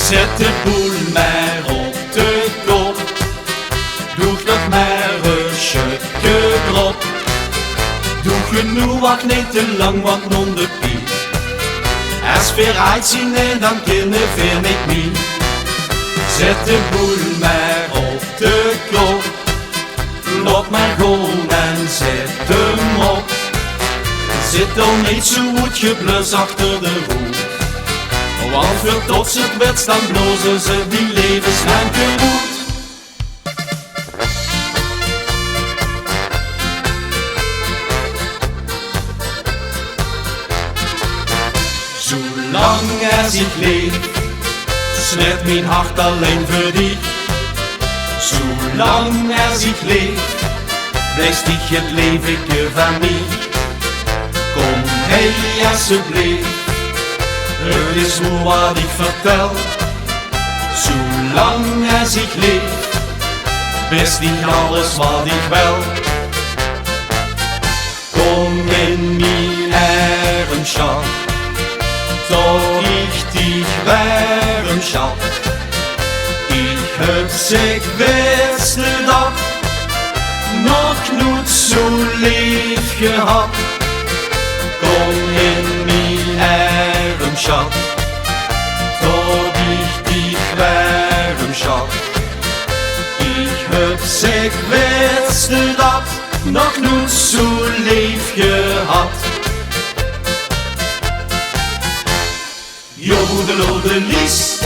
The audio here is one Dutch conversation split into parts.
Zet de boel maar op de kop, doe nog maar een stukje erop. Doe genoeg, wacht niet te lang, want non de piep. Als weer uitzien en dan kunnen we niet meer. Zet de boel maar op de kop, loop maar gewoon en zet hem op. Zit dan niet zo goed geblus achter de roer. Want voor tot ze het bed staan blozen ze die levenslang tegemoet. Zolang als ik leef, snedt mijn hart alleen voor dich. Zolang als ik leef, blijft dich het leventje van mij. Kom hey alsjeblieft, het is hoe wat ik vertel. Zolang als ik leef, best niet alles wat ik wil. Kom in mijn Herrenschap, doch ich dich warm schat. Ich heb zich beste dag nog nooit zo lief gehad. Kom in mijn Herrenschap, doch ich dich warm schat. Ich heb zich beste dag nog nooit zo lief gehad. Jodelodelies,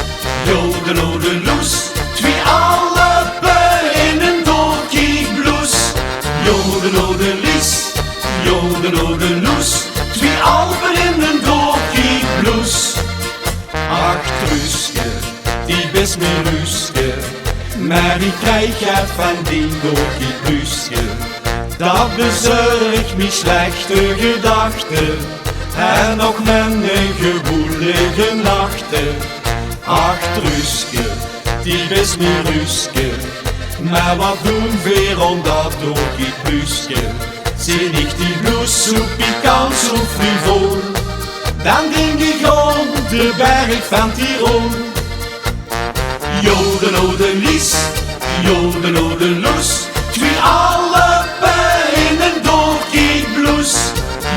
jodelodeloes, twee allebei in een doorkiekbloes. Jodelodelies, jodelodeloes, twee allebei in een doorkiekbloes. Ach Truuske, die best mijn Ruuske, maar ik krijg uit van die doorkiekbluuske. Dat bezorgt me slechte gedachten en nog mijn gewoelige nachten. Ach Truuske, die is mijn Ruuske, maar wat doen we om dat doorkiekbluuske? Zie ik die blouse zo pikant, zo frivol, dan denk ik om de berg van Tirol. Jodelodelies, jodelodeloes, twee allebei in een doorkiekbloes.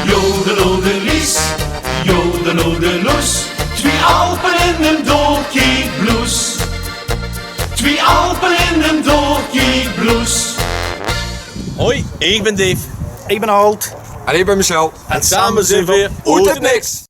Jodelodelies, jodelodeloes, twee Alpen in een doorkiekbloes. Twee Alpen in een doorkiekbloes. Hoi, ik ben Dave. Ik ben Alt. En ik ben Michel. En samen zijn we Oet het niks!